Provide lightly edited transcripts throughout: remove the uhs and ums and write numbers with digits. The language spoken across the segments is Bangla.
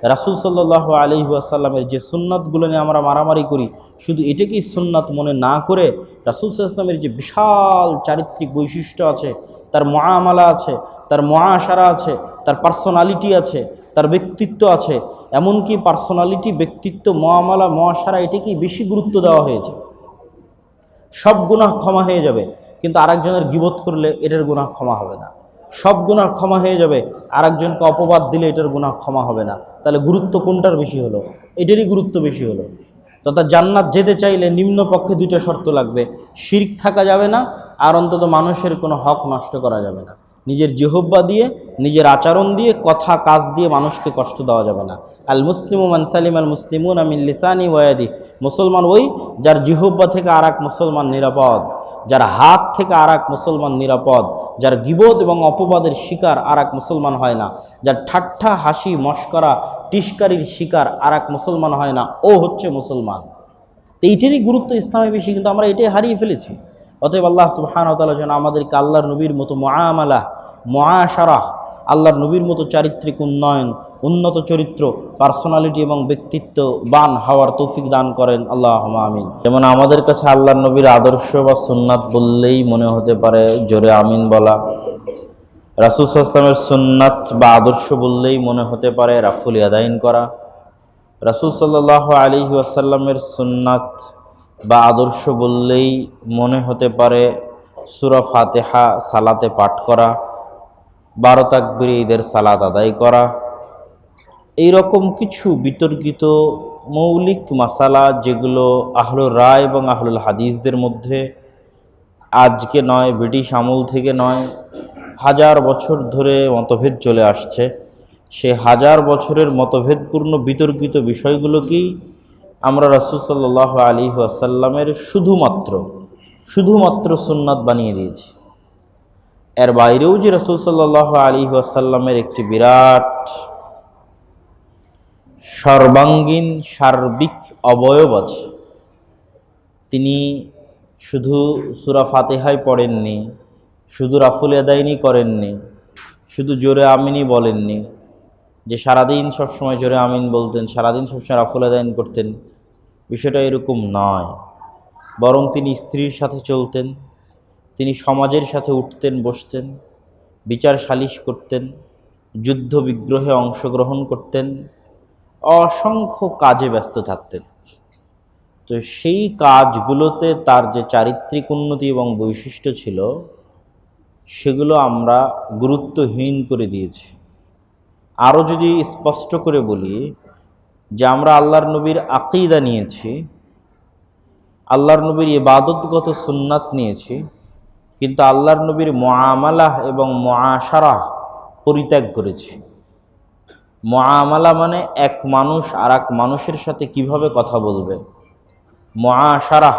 রাসূল সাল্লাল্লাহু আলাইহি ওয়াসাল্লামের যে সুন্নাতগুলো নিয়ে আমরা মারামারি করি, শুধু এটাকেই সুন্নাত মনে না করে রাসূল সাল্লাল্লাহু আলাইহি ওয়াসাল্লামের যে বিশাল চারিত্রিক বৈশিষ্ট্য আছে, তার মুআমালা আছে, তার মুআশারা আছে, তার পার্সোনালিটি আছে, তার ব্যক্তিত্ব আছে, এমনকি পার্সোনালিটি, ব্যক্তিত্ব, মুআমালা, মুআশারা এটাকেই বেশি গুরুত্ব দেওয়া হয়েছে। সব গুনাহ ক্ষমা হয়ে যাবে, কিন্তু আরেকজনের গীবত করলে এটার গুনাহ ক্ষমা হবে না। সব গুনাহ ক্ষমা হয়ে যাবে, আরেকজনকে অপবাদ দিলে এটার গুনাহ ক্ষমা হবে না। তাহলে গুরুত্ব কোনটার বেশি হলো? এটারই গুরুত্ব বেশি হলো। তথা জান্নাত যেতে চাইলে নিম্ন পক্ষে দুটো শর্ত লাগবে: শিরক থাকা যাবে না, আর অন্তত মানুষের কোনো হক নষ্ট করা যাবে না। নিজের জিহ্বা দিয়ে, নিজের আচরণ দিয়ে, কথা কাজ দিয়ে মানুষকে কষ্ট দেওয়া যাবে না। আল মুসলিমু মান সালিমাল মুসলিমুনা মিন লিসানি ওয়া ইয়াদি। মুসলমান ওই যার জিহ্বা থেকে আর এক মুসলমান নিরাপদ, যার হাত থেকে আর এক মুসলমান নিরাপদ, যার গীবত এবং অপবাদের শিকার আর এক মুসলমান হয় না, যার ঠাট্টা হাসি মশকরা টিস্কারির শিকার আর এক মুসলমান হয় না, ও হচ্ছে মুসলমান। তো এইটারই গুরুত্ব ইসলামে বেশি, কিন্তু আমরা এটাই হারিয়ে ফেলেছি। অতএব আল্লাহ সুবহানাহু ওয়া তাআলা যেন আমাদেরকে আল্লাহর নবীর মতো মুআমালা, মুআশারা, আল্লাহর নবীর মতো চারিত্রিক উন্নয়ন, উন্নত চরিত্র, পার্সোনালিটি এবং ব্যক্তিত্ববান হওয়ার তৌফিক দান করেন, আল্লাহুম্মা আমিন। যেমন আমাদের কাছে আল্লাহর নবীর আদর্শ বা সুন্নাত বললেই মনে হতে পারে জোরে আমিন বলা। রাসূল সাল্লাল্লাহু আলাইহি ওয়াসাল্লামের সুন্নাত বা আদর্শ বললেই মনে হতে পারে রাফুল ইয়াদাইন করা। রাসূল সাল্লাল্লাহু আলাইহি ওয়াসাল্লামের সুন্নাত বা আদর্শ বললেই মনে হতে পারে সূরা ফাতিহা সালাতে পাঠ করা, 12 তাকবীরে ঈদের সালাত আদায় করা। এই রকম কিছু বিতর্কিত মৌলিক মাসালা, যেগুলো আহলুর রায় এবং আহলুল হাদিসদের মধ্যে আজকে নয়, ব্রিটিশ আমল থেকে নয়, 1000 বছর ধরে মতভেদ চলে আসছে। সে 1000 বছরের মতভেদপূর্ণ বিতর্কিত বিষয়গুলোকেই আমরা রাসূল সাল্লাল্লাহু আলাইহি ওয়াসাল্লামের শুধুমাত্র সুন্নাত বানিয়ে দিয়েছি। এর বাইরেও যে রাসূল সাল্লাল্লাহু আলাইহি ওয়াসাল্লামের একটি বিরাট সর্বাঙ্গীন সার্বিক অবয়ব আছে। তিনি শুধু সূরা ফাতিহাই পড়েননি, শুধু রাফুল ইয়াদাইনি করেননি, শুধু জোরে আমিনই বলেননি, যে সারাদিন সবসময় জোরে আমিন বলতেন, সারাদিন সবসময় রাফুল ইয়াদাইন করতেন। বিষয়টা এরকম নয়, বরং তিনি স্ত্রীর সাথে চলতেন, তিনি সমাজের সাথে উঠতেন বসতেন, বিচার সালিশ করতেন, যুদ্ধ বিগ্রহে অংশগ্রহণ করতেন, অসংখ্য কাজে ব্যস্ত থাকতেন। তো সেই কাজগুলোতে তার যে চারিত্রিক উন্নতি এবং বৈশিষ্ট্য ছিল, সেগুলো আমরা গুরুত্বহীন করে দিয়েছি। আরও যদি স্পষ্ট করে বলি, যে আমরা আল্লাহর নবীর আকীদা নিয়েছি, আল্লাহর নবীর ইবাদতগত সুন্নাত নিয়েছি, কিন্তু আল্লাহর নবীর মুআমালা এবং মুআশারা পরিত্যাগ করেছি। মুআমালা মানে এক মানুষ আর এক মানুষের সাথে কিভাবে কথা বলবে, মুআশারা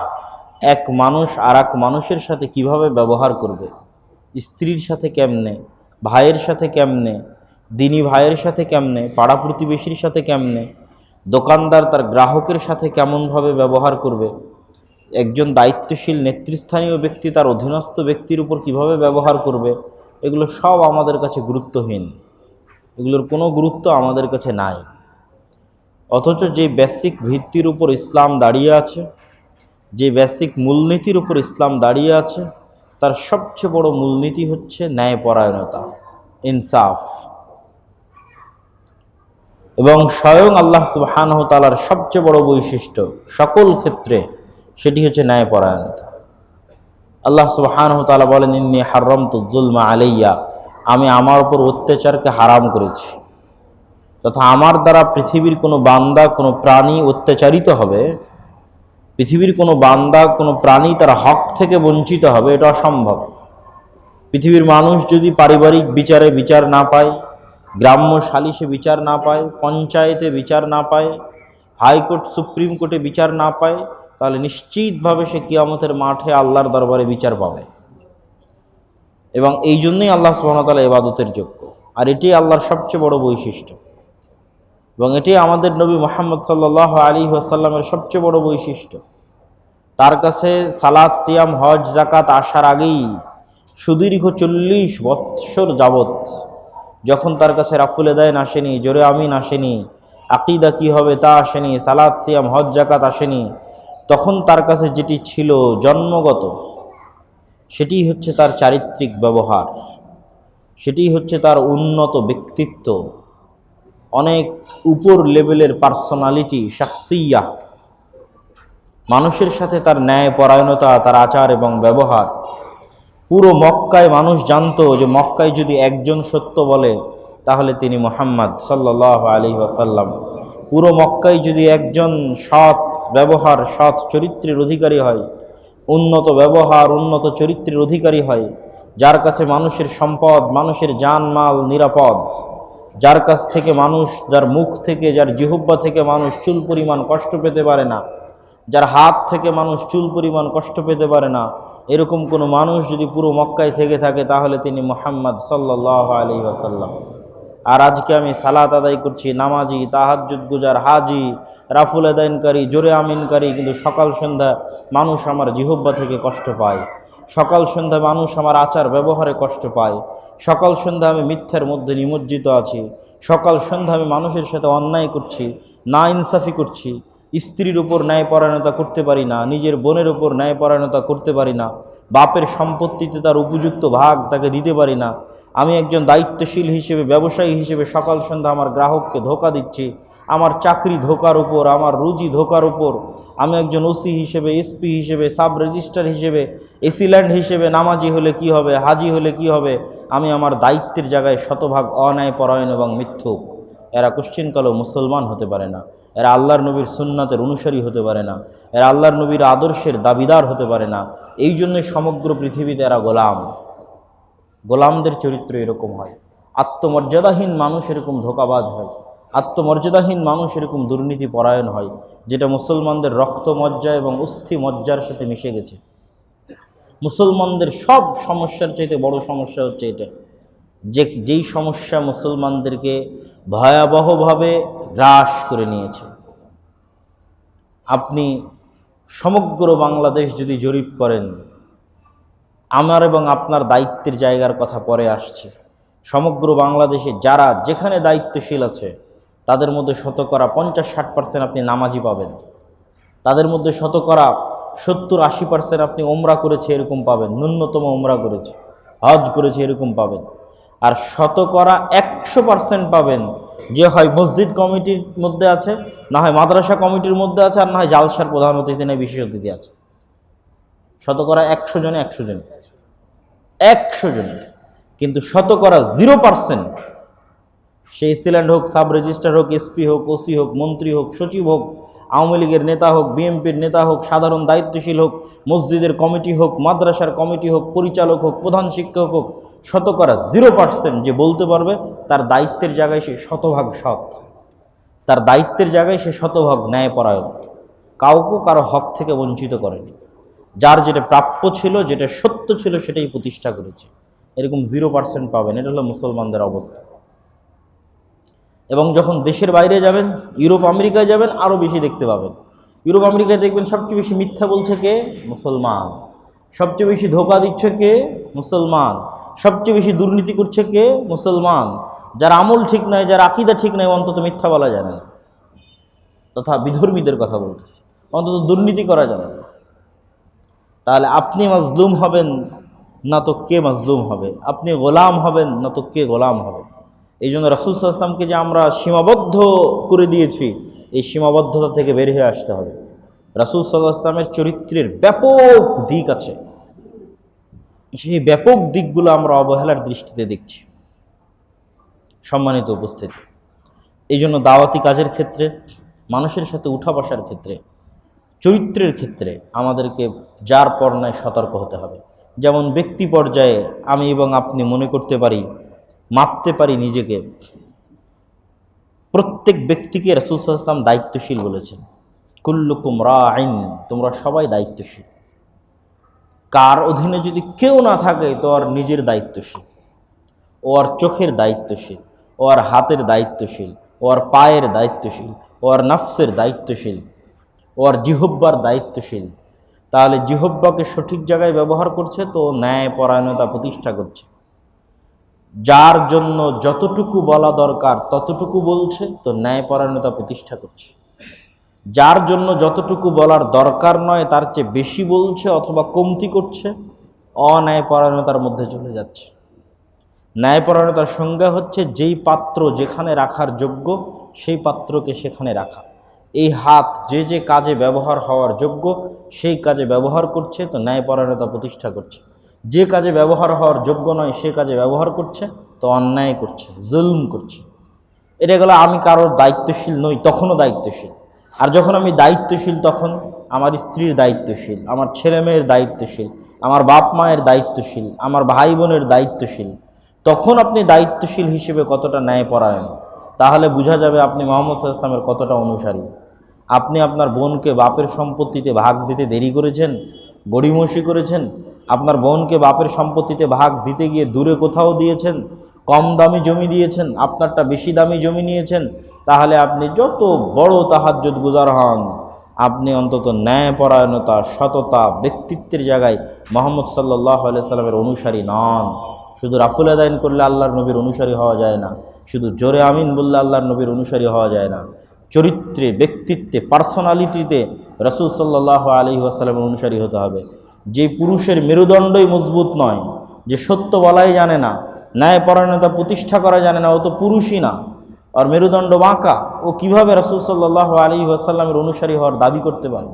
এক মানুষ আর এক মানুষের সাথে কিভাবে ব্যবহার করবে, স্ত্রীর সাথে কেমনে, ভাইয়ের সাথে কেমনে, দিনী ভাইয়ের সাথে কেমনে, পাড়া প্রতিবেশীর সাথে কেমনে, দোকানদার তার গ্রাহকের সাথে কেমনভাবে ব্যবহার করবে, একজন দায়িত্বশীল নেতৃস্থানীয় ব্যক্তি তার অধীনস্থ ব্যক্তির উপর কিভাবে ব্যবহার করবে, এগুলো সব আমাদের কাছে গুরুত্বহীন। এগুলোর কোনো গুরুত্ব আমাদের কাছে নাই। অথচ যে বেসিক ভিত্তির উপর ইসলাম দাঁড়িয়ে আছে, যে বেসিক মূলনীতির উপর ইসলাম দাঁড়িয়ে আছে, তার সবচেয়ে বড় মূলনীতি হচ্ছে ন্যায়পরায়ণতা, ইনসাফ। এবং স্বয়ং আল্লাহ সুবহানাহু ওয়া তাআলার সবচেয়ে বড় বৈশিষ্ট্য সকল ক্ষেত্রে, সেটি হচ্ছে ন্যায়পরায়ণতা। আল্লাহ সুবহানাহু ওয়া তাআলা বলেন, ইন্নী হারামতু যুলমা আলাইয়া, আমি আমার উপর অত্যাচারকে হারাম করেছি। তথা আমার দ্বারা পৃথিবীর কোনো বান্দা, কোনো প্রাণী অত্যাচারিত হবে, পৃথিবীর কোনো বান্দা, কোনো প্রাণী তার হক থেকে বঞ্চিত হবে, এটা অসম্ভব। পৃথিবীর মানুষ যদি পারিবারিক বিচারে বিচার না পায়, গ্রাম্য সালিশে বিচার না পায়, পঞ্চায়েতে বিচার না পায়, হাইকোর্ট সুপ্রিম কোর্টে বিচার না পায়, তাহলে নিশ্চিতভাবে সে কিয়ামতের মাঠে আল্লাহর দরবারে বিচার পাবে। এবং এই জন্যই আল্লাহ সুবহানাহু ওয়া তাআলা ইবাদতের যোগ্য। আর এটি আল্লাহর সবচেয়ে বড় বৈশিষ্ট্য, এবং এটি আমাদের নবী মুহাম্মদ সাল্লাল্লাহু আলাইহি ওয়াসাল্লামের সবচেয়ে বড় বৈশিষ্ট্য। তার কাছে সালাত, সিয়াম, হজ, যাকাত আসার আগেই সুদীর্ঘ 40 বৎসর যাবৎ, যখন তার কাছে রাফুল ইয়াদাইন আসেনি, জোরে আমিন আসেনি, আকিদা কি হবে তা আসেনি, সালাত সিয়াম হজ জাকাত আসেনি, তখন তার কাছে যেটি ছিল জন্মগত, সেটি হচ্ছে তার চারিত্রিক ব্যবহার, সেটি হচ্ছে তার উন্নত ব্যক্তিত্ব, অনেক উপর লেভেলের পার্সোনালিটি, শাখসিয়া, মানুষের সাথে তার ন্যায়পরায়ণতা, তার আচার এবং ব্যবহার। পুরো মক্কায় মানুষ জানতো যে মক্কায় যদি একজন সত্য বলে তাহলে তিনি মুহাম্মদ সাল্লাল্লাহু আলাইহি ওয়াসাল্লাম। পুরো মক্কায় যদি একজন সৎ ব্যবহার, সৎ চরিত্রের অধিকারী হয়, উন্নত ব্যবহার, উন্নত চরিত্রের অধিকারী হয়, যার কাছে মানুষের সম্পদ, মানুষের জানমাল নিরাপদ, যার কাছ থেকে মানুষ, যার মুখ থেকে, যার জিহ্বা থেকে মানুষ চুল পরিমাণ কষ্ট পেতে পারে না, যার হাত থেকে মানুষ চুল পরিমাণ কষ্ট পেতে পারে না, এরকম কোনো মানুষ যদি পুরো মক্কায় থেকে থাকে তাহলে তিনি মুহাম্মদ সাল্লাল্লাহু আলাইহি ওয়াসাল্লাম। আর আজকে আমি সালাত আদায় করছি, নামাজি, তাহাজ্জুদ গুজার, হাজি, রাফুল আদায়নকারী, জোরে আমিনকারী, কিন্তু সকাল সন্ধ্যা মানুষ আমার জিহ্বা থেকে কষ্ট পায়, সকাল সন্ধ্যা মানুষ আমার আচার ব্যবহারে কষ্ট পায়, সকাল সন্ধ্যা আমি মিথ্যার মধ্যে নিমজ্জিত আছি, সকাল সন্ধ্যা আমি মানুষের সাথে অন্যায় করছি, না ইনসাফি করছি, স্ত্রীর উপর ন্যায়পরায়ণতা করতে পারি না, নিজের বোনের উপর ন্যায়পরায়ণতা করতে পারি না, বাপের সম্পত্তিতে তার উপযুক্ত ভাগ তাকে দিতে পারি না, আমি একজন দায়িত্বশীল হিসেবে, ব্যবসায়ী হিসেবে সকাল সন্ধ্যা আমার গ্রাহককে ধোঁকা দিচ্ছি, আমার চাকরি ধোঁকার উপর, আমার রুজি ধোঁকার উপর, আমি একজন ওসি হিসেবে, এসপি হিসেবে, সাব রেজিস্ট্রার হিসেবে, এসিল্যান্ড হিসেবে নামাজি হলে কি হবে, হাজি হলে কি হবে, আমি আমার দায়িত্বের জায়গায় শতভাগ অন্যায়পরায়ণ এবং মিথ্যুক। এরা কোশ্চিনকালেও মুসলমান হতে পারে না, এরা আল্লাহর নবীর সুন্নাতের অনুসারী হতে পারে না, এরা আল্লাহর নবীর আদর্শের দাবিদার হতে পারে না। এই জন্যই সমগ্র পৃথিবীতে এরা গোলাম। গোলামদের চরিত্র এরকম হয়, আত্মমর্যাদাহীন মানুষ এরকম ধোঁকাবাজ হয়, আত্মমর্যাদাহীন মানুষ এরকম দুর্নীতি পরায়ণ হয়, যেটা মুসলমানদের রক্ত মজ্জা এবং অস্থি মজ্জার সাথে মিশে গেছে। মুসলমানদের সব সমস্যার চাইতে বড় সমস্যা হচ্ছে এটা, যেই সমস্যা মুসলমানদেরকে ভয়াবহভাবে গ্রাস করে নিয়েছে। আপনি সমগ্র বাংলাদেশ যদি জরিপ করেন, আমার এবং আপনার দায়িত্বের জায়গার কথা পরে আসছে, সমগ্র বাংলাদেশে যারা যেখানে দায়িত্বশীল আছে তাদের মধ্যে শতকরা 50-60% আপনি নামাজি পাবেন, তাদের মধ্যে শতকরা 70-80% আপনি ওমরা করেছে এরকম পাবেন, ন্যূনতম ওমরা করেছে, হজ করেছে এরকম পাবেন। আর শতকরা 100% পাবেন যে হয় মসজিদ কমিটির মধ্যে আছে, না হয় মাদ্রাসা কমিটির মধ্যে আছে, আর না হয় জালসার প্রধান অতিথি না বিশেষ অতিথি আছে। শতকরা 100 জনে 100 জন, 100 জন। কিন্তু শতকরা 0%, সে এসিল্যান্ড হোক, সাব রেজিস্ট্রার হোক, এসপি হোক, ওসি হোক, মন্ত্রী হোক, সচিব হোক, আওয়ামী লীগের নেতা হোক, বিএনপির নেতা হোক, সাধারণ দায়িত্বশীল হোক, মসজিদের কমিটি হোক, মাদ্রাসার কমিটি হোক, পরিচালক হোক, প্রধান শিক্ষক হোক, শতকরা 0% যে বলতে পারবে তার দায়িত্বের জায়গায় সে শতভাগ সৎ, তার দায়িত্বের জায়গায় সে শতভাগ ন্যায়পরায়ণ, কাউকে কারো হক থেকে বঞ্চিত করেনি, যার যেটা প্রাপ্য ছিল, যেটা সত্য ছিল সেটাই প্রতিষ্ঠা করেছে। এরকম 0% পাবেন। এটা হলো মুসলমানদের অবস্থা। এবং যখন দেশের বাইরে যাবেন, ইউরোপ আমেরিকায় যাবেন, আরও বেশি দেখতে পাবেন। ইউরোপ আমেরিকায় দেখবেন সবচেয়ে বেশি মিথ্যা বলছে কে? মুসলমান। সবচেয়ে বেশি ধোঁকা দিচ্ছে কে? মুসলমান। সবচেয়ে বেশি দুর্নীতি করছে কে? মুসলমান। যার আমল ঠিক নাই, যার আকীদা ঠিক নাই, অন্তত মিথ্যা বলা জানে না, তথা বিধর্মীদের কথা বলতেছি, অন্তত দুর্নীতি করা জানে না। তাহলে আপনি মাজলুম হবেন না তো কে মাজলুম হবে? আপনি গোলাম হবেন না তো কে গোলাম হবে? এই জন্য রাসূল সাল্লাল্লাহু আলাইহি ওয়াসাল্লামকে যে আমরা সীমাবদ্ধ করে দিয়েছি, এই সীমাবদ্ধতা থেকে বের হয়ে আসতে হবে। রাসূল সাল্লাল্লাহু আলাইহি ওয়াসাল্লামের চরিত্রের ব্যাপক দিক আছে, সেই ব্যাপক দিকগুলো আমরা অবহেলার দৃষ্টিতে দেখছি। সম্মানিত উপস্থিতি, এই জন্য দাওয়াতি কাজের ক্ষেত্রে, মানুষের সাথে উঠা বসার ক্ষেত্রে, চরিত্রের ক্ষেত্রে আমাদেরকে যার পর্যায়ে সতর্ক হতে হবে। যেমন ব্যক্তি পর্যায়ে আমি এবং আপনি মনে করতে পারি, মাপতে পারি নিজেকে, প্রত্যেক ব্যক্তিকে রাসূল সাল্লাল্লাহু আলাইহি ওয়াসাল্লাম দায়িত্বশীল বলেছেন। কুল্লুকুম রাইন, তোমরা সবাই দায়িত্বশীল। কার অধীনে যদি কেউ না থাকে তো আর নিজের দায়িত্বশীল, ও আর চোখের দায়িত্বশীল, ও আর হাতের দায়িত্বশীল, ও আর পায়ের দায়িত্বশীল, ও আর নফসের দায়িত্বশীল, ও আর জিহ্বার দায়িত্বশীল। তাহলে জিহ্বাকে সঠিক জায়গায় ব্যবহার করছে তো ন্যায়পরায়ণতা প্রতিষ্ঠা করছে। যার জন্য যতটুকু বলা দরকার ততটুকু বলছে, তো ন্যায়পরায়ণতা প্রতিষ্ঠা করছে। যার জন্য যতটুকু বলার দরকার নয় তার চেয়ে বেশি বলছে অথবা কমতি করছে, অন্যায়পরায়ণতার মধ্যে চলে যাচ্ছে। ন্যায়পরায়ণতার সংজ্ঞা হচ্ছে যেই পাত্র যেখানে রাখার যোগ্য সেই পাত্রকে সেখানে রাখা। এই হাত যে যে কাজে ব্যবহার হওয়ার যোগ্য সেই কাজে ব্যবহার করছে, তো ন্যায়পরায়ণতা প্রতিষ্ঠা করছে। যে কাজে ব্যবহার হওয়ার যোগ্য নয় সে কাজে ব্যবহার করছে, তো অন্যায় করছে, জুলুম করছে। এটা গেল আমি কারোর দায়িত্বশীল নই, তখনও দায়িত্বশীল। আর যখন আমি দায়িত্বশীল তখন আমার স্ত্রীর দায়িত্বশীল, আমার ছেলে মেয়ের দায়িত্বশীল, আমার বাপ মায়ের দায়িত্বশীল, আমার ভাই বোনের দায়িত্বশীল। তখন আপনি দায়িত্বশীল হিসেবে কতটা ন্যায়পরায়ণ, তাহলে বোঝা যাবে আপনি মুহাম্মদ সাল্লাল্লাহু আলাইহি ওয়াসাল্লামের কতটা অনুসারী। আপনি আপনার বোনকে বাপের সম্পত্তিতে ভাগ দিতে দেরি করেছেন, গড়িমসি করেছেন। আপনার বোনকে বাপের সম্পত্তিতে ভাগ দিতে গিয়ে দূরে কোথাও দিয়েছেন, কম দামি জমি দিয়েছেন, আপনারটা বেশি দামি জমি নিয়েছেন। তাহলে আপনি যত বড় তাহাজ্জুদ গুজার হন, আপনি অন্তত ন্যায়পরায়ণতা, সততা, ব্যক্তিত্বের জায়গায় মুহাম্মদ সাল্লাল্লাহু আলাইহি ওয়াসাল্লামের অনুসারী নন। শুধু রাফুল আদায়ন করলে আল্লাহর নবীর অনুসারী হওয়া যায় না, শুধু জোরে আমিন বললে আল্লাহর নবীর অনুসারী হওয়া যায় না। চরিত্রে, ব্যক্তিত্বে, পার্সোনালিটিতে রাসূল সাল্লাল্লাহু আলাইহি ওয়াসাল্লামের অনুসারী হতে হবে। যে পুরুষের মেরুদণ্ডই মজবুত নয়, যে সত্য বলাই জানে না, ন্যায়পরায়ণতা প্রতিষ্ঠা করা জানে না, ও তো পুরুষই না, আর মেরুদণ্ড বাঁকা, ও কিভাবে রাসূল সাল্লাল্লাহু আলাইহি ওয়াসাল্লামের অনুসারী হওয়ার দাবি করতে পারে?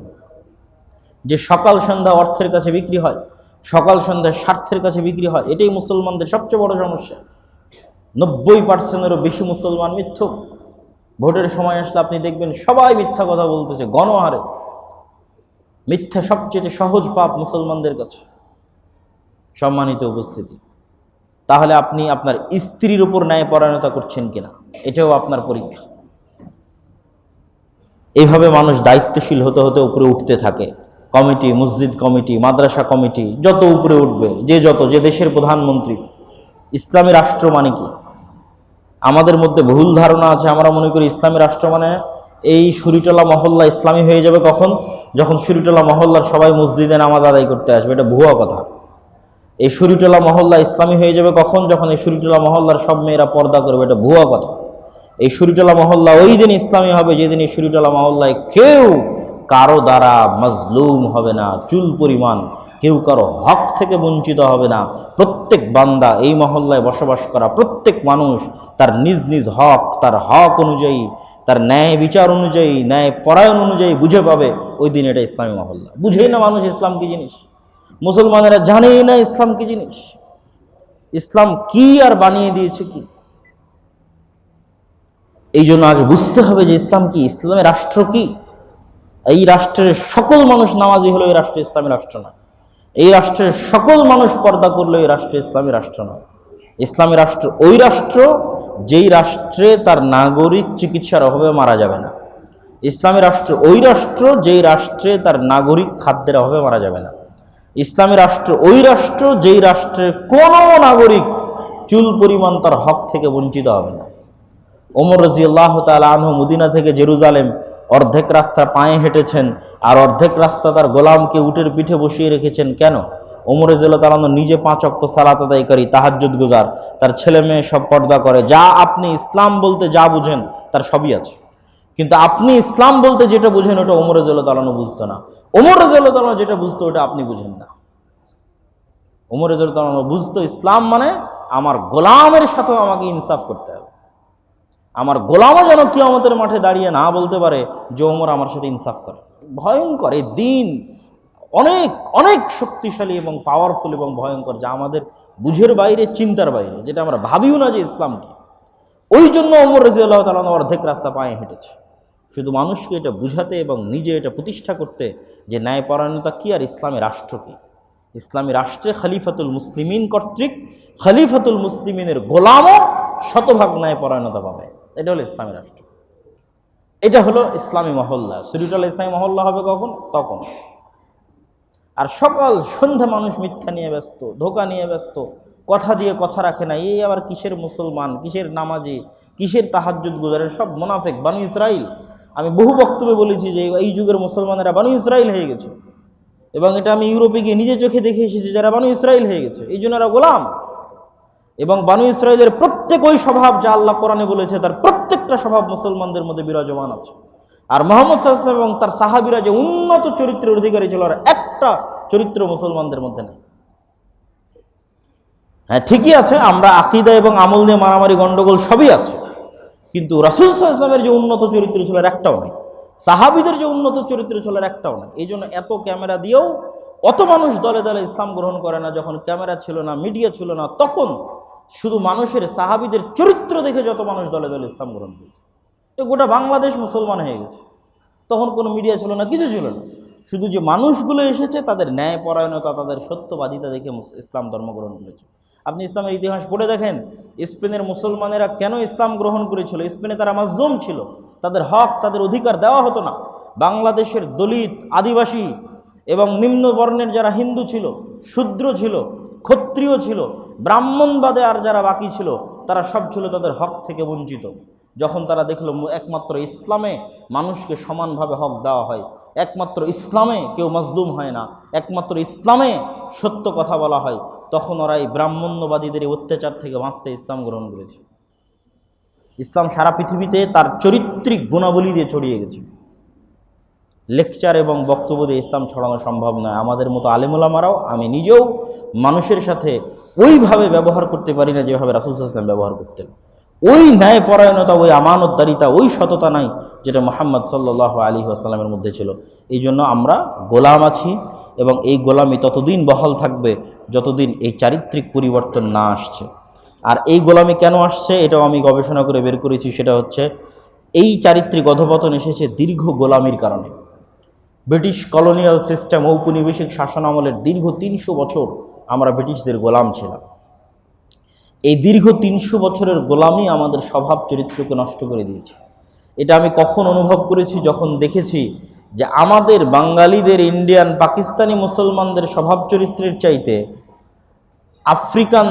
যে সকাল সন্ধ্যা অর্থের কাছে বিক্রি হয়, সকাল সন্ধ্যা স্বার্থের কাছে বিক্রি হয়, এটাই মুসলমানদের সবচেয়ে বড় সমস্যা। 90%-এরও বেশি মুসলমান মিথ্যুক। ভোটের সময় আসলে আপনি দেখবেন সবাই মিথ্যা কথা বলতেছে গণহারে। মিথ্যা সবচেয়ে সহজ পাপ মুসলমানদের কাছে। সম্মানিত উপস্থিতি, তাহলে আপনি আপনার স্ত্রীর উপর ন্যায়পরায়ণতা করছেন কিনা, এটাও আপনার পরীক্ষা। এইভাবে মানুষ দায়িত্বশীল হতে হতে উপরে উঠতে থাকে। কমিটি, মসজিদ কমিটি, মাদ্রাসা কমিটি, যত উপরে উঠবে, যে দেশের প্রধানমন্ত্রী। ইসলামী রাষ্ট্র মানে কি? আমাদের মধ্যে ভুল ধারণা আছে, আমরা মনে করি ইসলামী রাষ্ট্র মানে এই শুরিটলা মহল্লা ইসলামী হয়ে যাবে কখন? যখন শুরিটলা মহল্লার সবাই মসজিদে নামাজ আদায় করতে আসবে। এটা ভুয়া কথা। এই শুরিটলা মহল্লা ইসলামী হয়ে যাবে কখন? যখন এই শুরিটলা মহল্লার সব মেয়েরা পর্দা করবে। এটা ভুয়া কথা। এই শুরিটলা মহল্লা ওই দিন ইসলামী হবে যেদিন এই শুরিটলা মহল্লায় কেউ কারো দ্বারা মজলুম হবে না, চুল পরিমাণ কেউ কারো হক থেকে বঞ্চিত হবে না। প্রত্যেক বান্দা, এই মহল্লায় বসবাস করা প্রত্যেক মানুষ তার নিজ নিজ হক, তার হক অনুযায়ী, তার ন্যায় বিচার অনুযায়ী, ন্যায় পরায়ণ অনুযায়ী বুঝে পাবে। ওই দিন এটা ইসলামী মহল্লা। বুঝেই না মানুষ ইসলাম কি জিনিস, মুসলমানেরা জানেই না ইসলাম কি জিনিস, ইসলাম কি আর বানিয়ে দিয়েছে কি। এই জন্য আগে বুঝতে হবে যে ইসলাম কি, ইসলামের রাষ্ট্র কি। এই রাষ্ট্রের সকল মানুষ নামাজি হলো এই রাষ্ট্র ইসলামী রাষ্ট্র না। এই রাষ্ট্রের সকল মানুষ পর্দা করলো এই রাষ্ট্র ইসলামী রাষ্ট্র নয়। ইসলামী রাষ্ট্র ওই রাষ্ট্র যেই রাষ্ট্রে তার নাগরিক চিকিৎসার অভাবে মারা যাবে না। ইসলামী রাষ্ট্র ওই রাষ্ট্র যেই রাষ্ট্রে তার নাগরিক খাদ্যের অভাবে মারা যাবে না। ইসলামী রাষ্ট্র ওই রাষ্ট্র যেই রাষ্ট্রের কোনো নাগরিক চুল পরিমাণ তার হক থেকে বঞ্চিত হবে না। ওমর রাদিয়াল্লাহু তাআলা আনহু মদিনা থেকে জেরুজালেম অর্ধেক রাস্তা পায়ে হেঁটেছেন, আর অর্ধেক রাস্তা তার গোলামকে উটের পিঠে বসিয়ে রেখেছেন। কেন? ওমর রাদিয়াল্লাহু তাআলা নিজে 5 ওয়াক্ত সালাত আদায়কারী, তাহাজ্জুদ গুজার, তার ছেলে মেয়ে সব পর্দা করে। যা আপনি ইসলাম বলতে যা বুঝেন তার সবই আছে, কিন্তু আপনি ইসলাম বলতে যেটা বুঝেন ওটা ওমর রাদিয়াল্লাহু তাআলা বুঝতো না। ওমর রাদিয়াল্লাহু তাআলা যেটা বুঝতো ওটা আপনি বুঝেন না। ওমর রাদিয়াল্লাহু তাআলা বুঝতো ইসলাম মানে আমার গোলামের সাথেও আমাকে ইনসাফ করতে হবে। আমার গোলামও যেন কিয়ামতের মাঠে দাঁড়িয়ে না বলতে পারে যে ওমর আমার সাথে ইনসাফ করে। ভয়ঙ্কর এই দিন, অনেক অনেক শক্তিশালী এবং পাওয়ারফুল এবং ভয়ঙ্কর, যা আমাদের বুঝের বাইরে, চিন্তার বাইরে, যেটা আমরা ভাবিও না যে ইসলাম কি। ওই জন্য ওমর রাদিয়াল্লাহু তাআলা অর্ধেক রাস্তা পায়ে হেঁটেছে, শুধু মানুষকে এটা বুঝাতে এবং নিজে এটা প্রতিষ্ঠা করতে যে ন্যায়পরায়ণতা কি আর ইসলামী রাষ্ট্র কি। ইসলামী রাষ্ট্রে খলিফাতুল মুসলিমিন কর্তৃক খলিফাতুল মুসলিমিনের গোলামও শতভাগ ন্যায়পরায়ণতা পাবে। এটা হলো ইসলামী রাষ্ট্র, এটা হলো ইসলামী মহল্লা। শুরুটাল ইসলামী মহল্লা হবে কখন? তখন। আর সকাল সন্ধ্যা মানুষ মিথ্যা নিয়ে ব্যস্ত, ধোঁকা নিয়ে ব্যস্ত, কথা দিয়ে কথা রাখে না। এই আবার কিসের মুসলমান, কিসের নামাজি, কিসের তাহাজ্জুদ গুজারের, সব মুনাফিক, বানু ইসরাইল। আমি বহু বক্তব্যে বলেছি যে এই যুগের মুসলমানেরা বানু ইসরাইল হয়ে গেছে, এবং এটা আমি ইউরোপে গিয়ে নিজের চোখে দেখে এসেছি যারা বানু ইসরাইল হয়ে গেছে। এই জন্য এরা গোলাম, এবং বানু ইসরায়েলের প্রত্যেক ওই স্বভাব যা আল্লাহ কোরআনে বলেছে তার প্রত্যেকটা স্বভাব মুসলমানদের মধ্যে বিরাজমান আছে। আর মুহাম্মদ সাল্লাল্লাহু আলাইহি ওয়াসাল্লাম এবং তার সাহাবীরা যে উন্নত চরিত্রের অধিকারী ছিল, আর একটা চরিত্র মুসলমানদের মধ্যে নেই। হ্যাঁ, ঠিকই আছে, আমরা আকীদা এবং আমল নিয়ে মারামারি গন্ডগোল সবই আছে, কিন্তু রাসূল সাল্লাল্লাহু আলাইহি ওয়াসাল্লামের যে উন্নত চরিত্র ছিল এর একটাও নাই, সাহাবীদের যে উন্নত চরিত্র ছিল এর একটাও নাই। এই জন্য এত ক্যামেরা দিয়েও অত মানুষ দলে দলে ইসলাম গ্রহণ করে না। যখন ক্যামেরা ছিল না, মিডিয়া ছিল না, তখন শুধু মানুষের সাহাবীদের চরিত্র দেখে যত মানুষ দলে দলে ইসলাম গ্রহণ করেছে। গোটা বাংলাদেশ মুসলমান হয়ে গেছে। তখন কোনো মিডিয়া ছিল না, কিছু ছিল না, শুধু যে মানুষগুলো এসেছে তাদের ন্যায়পরায়ণতা, তাদের সত্যবাদিতা দেখে ইসলাম ধর্ম গ্রহণ করেছে। আপনি ইসলামের ইতিহাস পড়ে দেখেন, স্পেনের মুসলমানেরা কেন ইসলাম গ্রহণ করেছিল। স্পেনে তারা মাজলুম ছিল, তাদের হক, তাদের অধিকার দেওয়া হতো না। বাংলাদেশের দলিত, আদিবাসী এবং নিম্ন বর্ণের যারা হিন্দু ছিল, শূদ্র ছিল, ক্ষত্রিয় ছিল, ব্রাহ্মণ বাদে আর যারা বাকি ছিল, তারা সব ছিল তাদের হক থেকে বঞ্চিত। যখন তারা দেখলো একমাত্র ইসলামে মানুষকে সমানভাবে হক দেওয়া হয়, একমাত্র ইসলামে কেউ মাজলুম হয় না, একমাত্র ইসলামে সত্য কথা বলা হয়, তখন ওরা এই ব্রাহ্মণ্যবাদীদের অত্যাচার থেকে বাঁচতে ইসলাম গ্রহণ করেছে। ইসলাম সারা পৃথিবীতে তার চরিত্রিক গুণাবলী দিয়ে ছড়িয়ে গেছে। লেকচার এবং বক্তব্য দিয়ে ইসলাম ছড়ানো সম্ভব নয়। আমাদের মতো আলেমুলামারাও, আমি নিজেও মানুষের সাথে ওইভাবে ব্যবহার করতে পারি না যেভাবে রাসূল সাল্লাল্লাহু আলাইহি ওয়াসাল্লাম ব্যবহার করতেন। ওই ন্যায়পরায়ণতা, ওই আমানতদারিতা, ওই সততা নাই যেটা মুহাম্মদ সাল্লাল্লাহু আলাইহি ওয়াসাল্লামের মধ্যে ছিল। এই জন্য আমরা গোলাম আছি, এবং এই গোলামি ততদিন বহাল থাকবে যতদিন এই চারিত্রিক পরিবর্তন না আসছে। আর এই গোলামি কেন আসছে এটাও আমি গবেষণা করে বের করেছি। সেটা হচ্ছে এই চারিত্রিক অধঃপতন এসেছে দীর্ঘ গোলামির কারণে। ব্রিটিশ কলোনিয়াল সিস্টেম, ঔপনিবেশিক শাসন আমলের দীর্ঘ ৩০০ বছর আমরা ব্রিটিশদের গোলাম ছিলাম। এই দীর্ঘ ৩০০ বছরের গোলামি আমাদের স্বভাব চরিত্রকে নষ্ট করে দিয়েছে। এটা আমি কখন অনুভব করেছি, যখন দেখেছি যে আমাদের বাঙালিদের, ইন্ডিয়ান, পাকিস্তানি মুসলমানদের স্বভাব চরিত্রের চাইতে আফ্রিকান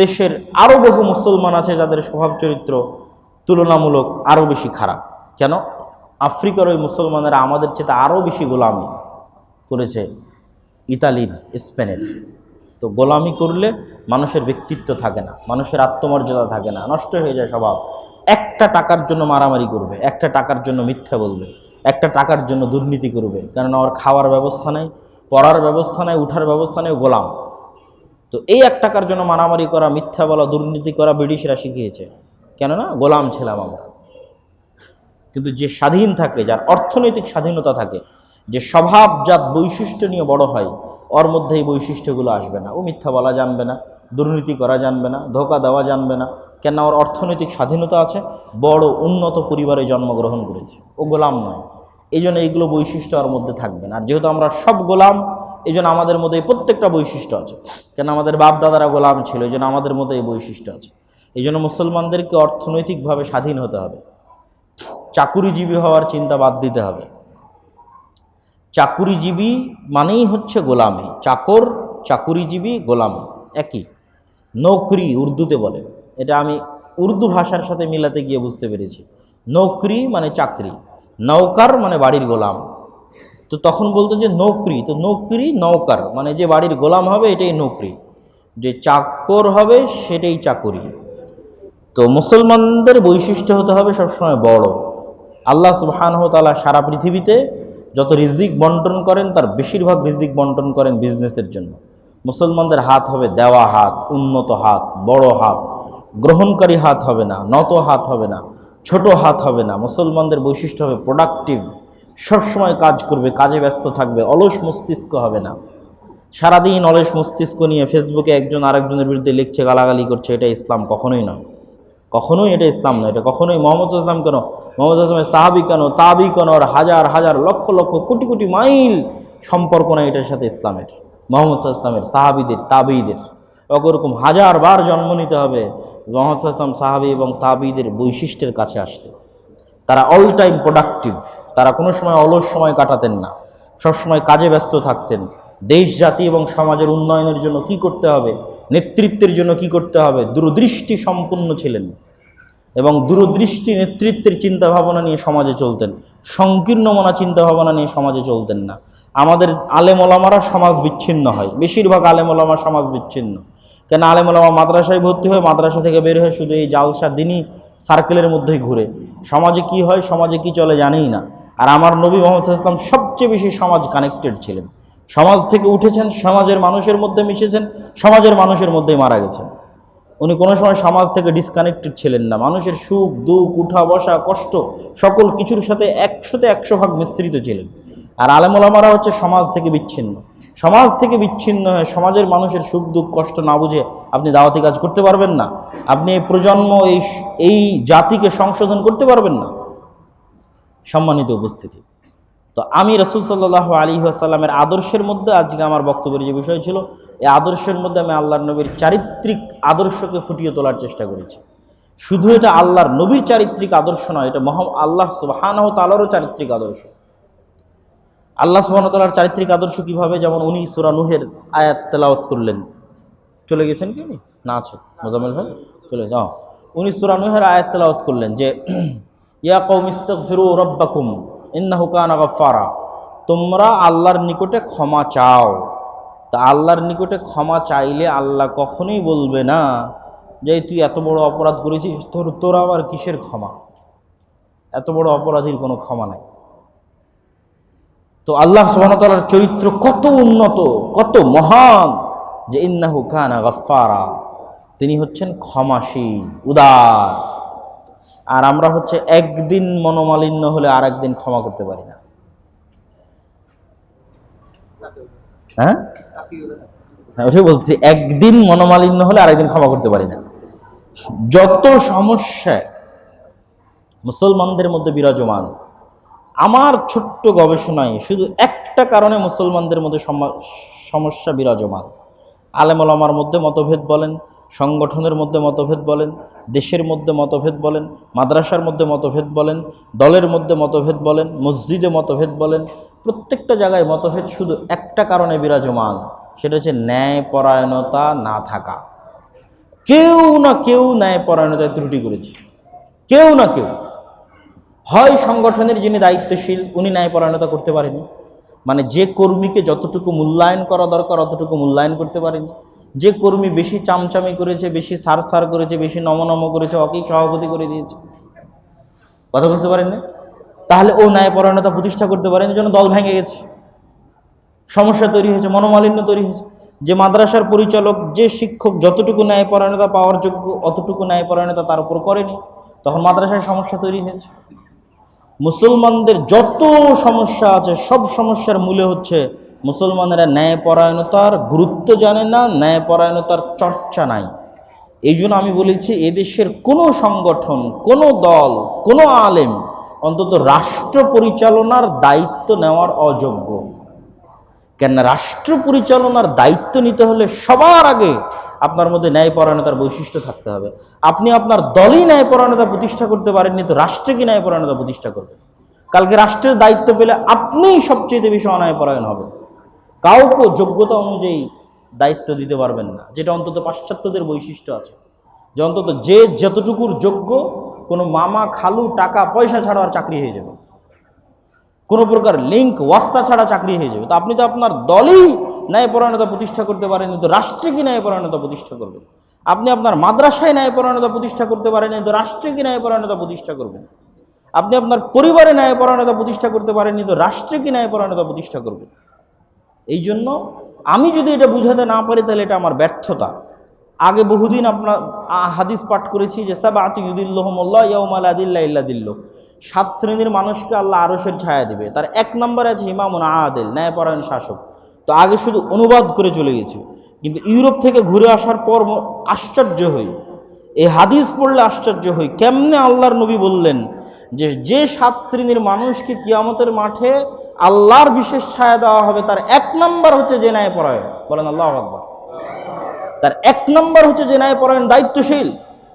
দেশের আরও বহু মুসলমান আছে যাদের স্বভাব চরিত্র তুলনামূলক আরও বেশি খারাপ। কেন? আফ্রিকার ওই মুসলমানেরা আমাদের চেয়ে আরও বেশি গোলামি করেছে ইতালির, স্পেনের। তো গোলামি করলে মানুষের ব্যক্তিত্ব থাকে না, মানুষের আত্মমর্যাদা থাকে না, নষ্ট হয়ে যায় স্বভাব। একটা টাকার জন্য মারামারি করবে, একটা টাকার জন্য মিথ্যা বলবে, একটা টাকার জন্য দুর্নীতি করবে, কারণ ওর খাওয়ার ব্যবস্থা নেই, পড়ার ব্যবস্থা নেই, উঠার ব্যবস্থা নেই, গোলাম। তো এই এক টাকার জন্য মারামারি করা, মিথ্যা বলা, দুর্নীতি করা ব্রিটিশরা শিখিয়েছে। কেননা গোলাম ছিলাম আমরা। কিন্তু যে স্বাধীন থাকে, যার অর্থনৈতিক স্বাধীনতা থাকে, যে স্বভাবজাত বৈশিষ্ট্য নিয়ে বড় হয়, ওর মধ্যে এই বৈশিষ্ট্যগুলো আসবে না। ও মিথ্যা বলা জানবে না, দুর্নীতি করা জানবে না, ধোঁকা দেওয়া জানবে না। কেন? ওর অর্থনৈতিক স্বাধীনতা আছে, বড় উন্নত পরিবারে জন্মগ্রহণ করেছে, ও গোলাম নয়। এই জন্য এইগুলো বৈশিষ্ট্য ওর মধ্যে থাকবে না। আর যেহেতু আমরা সব গোলাম, এই জন্য আমাদের মধ্যে এই প্রত্যেকটা বৈশিষ্ট্য আছে। কেন? আমাদের বাপ দাদারা গোলাম ছিল, এই জন্য আমাদের মধ্যে এই বৈশিষ্ট্য আছে। এই জন্য মুসলমানদেরকে অর্থনৈতিকভাবে স্বাধীন হতে হবে, চাকুরিজীবী হওয়ার চিন্তা বাদ দিতে হবে। চাকুরিজীবী মানেই হচ্ছে গোলামি। চাকর, চাকুরিজীবী, গোলামি একই। নৌকরি উর্দুতে বলে, এটা আমি উর্দু ভাষার সাথে মিলাতে গিয়ে বুঝতে পেরেছি। নৌকরি মানে চাকরি, নৌকার মানে বাড়ির গোলাম। তো তখন বলতো যে নৌকরি, তো নৌকরি নৌকার মানে যে বাড়ির গোলাম হবে এটাই নৌকরি, যে চাকর হবে সেটাই চাকুরি। তো মুসলমানদের বৈশিষ্ট্য হতে হবে সবসময় বড়। আল্লাহ সুবহানাহু ওয়া তাআলা সারা পৃথিবীতে যত রিজিক বন্টন করেন তার বেশিরভাগ রিজিক বন্টন করেন বিজনেসের জন্য। মুসলমানদের হাত হবে দেওয়া হাত, উন্নত হাত, বড় হাত, গ্রহণকারী হাত হবে না, নত হাত হবে না, ছোট হাত হবে না। মুসলমানদের বৈশিষ্ট্য হবে প্রোডাক্টিভ, সবসময় কাজ করবে, কাজে ব্যস্ত থাকবে, অলস মস্তিষ্ক হবে না। সারাদিন অলস মস্তিষ্ক নিয়ে ফেসবুকে একজন আরেকজনের বিরুদ্ধে লিখছে, গালাগালি করছে, এটা ইসলাম কখনোই নয়, কখনোই এটা ইসলাম নয়। এটা কখনোই মোহাম্মদ ইসলাম কেন, মোহাম্মদ ইসলামের সাহাবি কেন, তাবি কেন, আর হাজার হাজার লক্ষ লক্ষ কোটি কোটি মাইল সম্পর্ক নয় এটার সাথে ইসলামের। মোহাম্মদ ইসলামের সাহাবিদের, তাবিদের ওরকম হাজারবার জন্ম নিতে হবে মোহাম্মদ ইসলাম, সাহাবি এবং তাবিদের বৈশিষ্ট্যের কাছে আসতে। তারা অল টাইম প্রোডাক্টিভ, তারা কোনো সময় অলস সময় কাটাতেন না, সবসময় কাজে ব্যস্ত থাকতেন। দেশ, জাতি এবং সমাজের উন্নয়নের জন্য কি করতে হবে, নেতৃত্বের জন্য কি করতে হবে, দূরদৃষ্টি সম্পন্ন ছিলেন এবং দূরদৃষ্টি নেতৃত্বের চিন্তাভাবনা নিয়ে সমাজে চলতেন। সংকীর্ণ মনা চিন্তাভাবনা নিয়ে সমাজে চলতেন না। আমাদের আলেম ওলামারা সমাজ বিচ্ছিন্ন হয়, বেশিরভাগ আলেম ওলামা সমাজ বিচ্ছিন্ন। কেন আলেম ওলামা মাদ্রাসায় ভর্তি হয়ে মাদ্রাসা থেকে বের হয়ে শুধু এই জালসা দিনই সার্কেলের মধ্যেই ঘুরে, সমাজে কি হয় সমাজে কি চলে জানেই না। আর আমার নবী মুহাম্মদ সাল্লাল্লাহু আলাইহি ওয়াসাল্লাম সবচেয়ে বেশি সমাজ কানেক্টেড ছিলেন, সমাজ থেকে উঠেছেন, সমাজের মানুষের মধ্যে মিশেছেন, সমাজের মানুষের মধ্যেই মারা গেছেন। উনি কোনো সময় সমাজ থেকে ডিসকানেক্টেড ছিলেন না, মানুষের সুখ দুঃখ উঠা বসা কষ্ট সকল কিছুর সাথে 100% মিশ্রিত ছিলেন। আর আলেম ওলামারা হচ্ছে সমাজ থেকে বিচ্ছিন্ন, সমাজ থেকে বিচ্ছিন্ন হয়ে সমাজের মানুষের সুখ দুঃখ কষ্ট না বুঝে আপনি দাওয়াতি কাজ করতে পারবেন না, আপনি এই প্রজন্ম এই জাতিকে সংশোধন করতে পারবেন না। সম্মানিত উপস্থিতি, তো আমি রাসূল সাল্লাল্লাহু আলাইহি ওয়াসাল্লামের আদর্শের মধ্যে আজকে আমার বক্তব্যের যে বিষয় ছিল, এই আদর্শের মধ্যে আমি আল্লাহর নবীর চারিত্রিক আদর্শকে ফুটিয়ে তোলার চেষ্টা করেছি। শুধু এটা আল্লাহর নবীর চারিত্রিক আদর্শ নয়, এটা আল্লাহ সুবহানাহু ওয়া তাআলারও চারিত্রিক আদর্শ। আল্লাহ সুবহানাহু ওয়া তাআলার চারিত্রিক আদর্শ কিভাবে, যেমন উনি সূরা নূহের আয়াত তেলাওয়াত করলেন। চলে গেছেন কি উনি? না আছে মোজাম্মেল ভাই, চলে যাও। উনি সূরা নূহের আয়াত তেলাওয়াত করলেন যে ইয়া কওমি ইস্তাগফিরু রাব্বাকুম ইন্নাহু কানা গাফফারা, তোমরা আল্লাহর নিকটে ক্ষমা চাও। তা আল্লাহর নিকটে ক্ষমা চাইলে আল্লাহ কখনোই বলবে না যে তুই এত বড় অপরাধ করেছিস, তোর আবার কিসের ক্ষমা, এত বড় অপরাধীর কোনো ক্ষমা নাই। তো আল্লাহ সুবহানাহু ওয়া তাআলার চরিত্র কত উন্নত, কত মহান, যে ইন্নাহু কানা গাফফারা, তিনি হচ্ছেন ক্ষমাশীল, উদার। আর আমরা হচ্ছে একদিন মনোমালিন্য হলে আর একদিন ক্ষমা করতে পারি না। হ্যাঁ, ওটাই বলছি, একদিন মনোমালিন্য হলে আরেকদিন ক্ষমা করতে পারি না। যত সমস্যা মুসলমানদের মধ্যে বিরাজমান, আমার ছোট্ট গবেষণায় শুধু একটা কারণে মুসলমানদের মধ্যে সমস্যা বিরাজমান। আলেম ওলামার মধ্যে মতভেদ বলেন, সংগঠনের মধ্যে মতভেদ বলেন, দেশের মধ্যে মতভেদ বলেন, মাদ্রাসার মধ্যে মতভেদ বলেন, দলের মধ্যে মতভেদ বলেন, মসজিদে মতভেদ বলেন, প্রত্যেকটা জায়গায় মতভেদ শুধু একটা কারণে বিরাজমান, সেটা হচ্ছে ন্যায়পরায়ণতা না থাকা। কেউ না কেউ ন্যায়পরায়ণতায় ত্রুটি করেছে, কেউ না কেউ। হয় সংগঠনের যিনি দায়িত্বশীল উনি ন্যায়পরায়ণতা করতে পারেনি, মানে যে কর্মীকে যতটুকু মূল্যায়ন করা দরকার অতটুকু মূল্যায়ন করতে পারেনি, যে কর্মী বেশি চামচামি করেছে, বেশি সার করেছে, বেশি নম করেছে, ওকেই সভাপতি করে দিয়েছে। কথা বুঝতে পারেন না? তাহলে ও ন্যায়পরায়ণতা প্রতিষ্ঠা করতে পারেনি, জন্য দল ভেঙে গেছে, সমস্যা তৈরি হয়েছে, মনোমালিন্য তৈরি হয়েছে। যে মাদ্রাসার পরিচালক, যে শিক্ষক যতটুকু ন্যায়পরায়ণতা পাওয়ার যোগ্য অতটুকু ন্যায়পরায়ণতা তার উপর করেনি, তখন মাদ্রাসায় সমস্যা তৈরি হয়েছে। মুসলমানদের যত সমস্যা আছে সব সমস্যার মূলে হচ্ছে মুসলমানেরা ন্যায়পরায়ণতার গুরুত্ব জানে না, ন্যায়পরায়ণতার চর্চা নাই। এই জন্য আমি বলেছি এদেশের কোনো সংগঠন, কোনো দল, কোনো আলেম অন্তত রাষ্ট্র পরিচালনার দায়িত্ব নেওয়ার অযোগ্য। কেন রাষ্ট্র পরিচালনার দায়িত্ব নিতে হলে সবার আগে আপনার মধ্যে ন্যায়পরায়ণতার বৈশিষ্ট্য থাকতে হবে। আপনি আপনার দলই ন্যায়পরায়ণতা প্রতিষ্ঠা করতে পারেননি, তো রাষ্ট্রে কি ন্যায়পরায়ণতা প্রতিষ্ঠা করবে? কালকে রাষ্ট্রের দায়িত্ব পেলে আপনিই সবচেয়ে বেশি অন্যায়পরায়ণ হবেন, কাউকে যোগ্যতা অনুযায়ী দায়িত্ব দিতে পারবেন না, যেটা অন্তত পাশ্চাত্যদের বৈশিষ্ট্য আছে, যে অন্তত যে যতটুকুর যোগ্য, কোনো মামা খালু টাকা পয়সা ছাড়া আর চাকরি হয়ে যাবে, কোনো প্রকার লিঙ্ক ওয়াস্তা ছাড়া চাকরি হয়ে যাবে। তো আপনি তো আপনার দলই ন্যায়পরায়ণতা প্রতিষ্ঠা করতে পারেননি, তো রাষ্ট্রে কি ন্যায়পরায়ণতা প্রতিষ্ঠা করবেন? আপনি আপনার মাদ্রাসায় ন্যায়পরায়ণতা প্রতিষ্ঠা করতে পারেননি, তো রাষ্ট্রে কি ন্যায়পরায়ণতা প্রতিষ্ঠা করবেন? আপনি আপনার পরিবারে ন্যায়পরায়ণতা প্রতিষ্ঠা করতে পারেননি, তো রাষ্ট্রে কি ন্যায়পরায়ণতা প্রতিষ্ঠা করবেন? এই জন্য আমি যদি এটা বুঝাতে না পারি তাহলে এটা আমার ব্যর্থতা। আগে বহুদিন আপনার হাদিস পাঠ করেছি যে সাবআতু ইউদিল্লুহুমুল্লাহ ইয়াউমা লা দিল্লা ইল্লা দিল্লুহ, 7 শ্রেণীর মানুষকে আল্লাহ আরশের ছায়া দিবে। তার 1 নম্বরে আছে ইমামুন আদিল, ন্যায়পরায়ণ শাসক। তো আগে শুধু অনুবাদ করে চলে গেছি, কিন্তু ইউরোপ থেকে ঘুরে আসার পর আশ্চর্য হই, এই হাদিস পড়লে আশ্চর্য হই, কেমনে আল্লাহর নবী বললেন যে 7 শ্রেণীর মানুষকে কিয়ামতের মাঠে আল্লাহর বিশেষ ছায়া দেওয়া হবে, তার 1 নম্বর হচ্ছে যে ন্যায়পরায়ণ। বলেন আল্লাহু আকবার। তার 1 নম্বর হচ্ছে যে ন্যায়পরায়ণ, দায়িত্বশীল,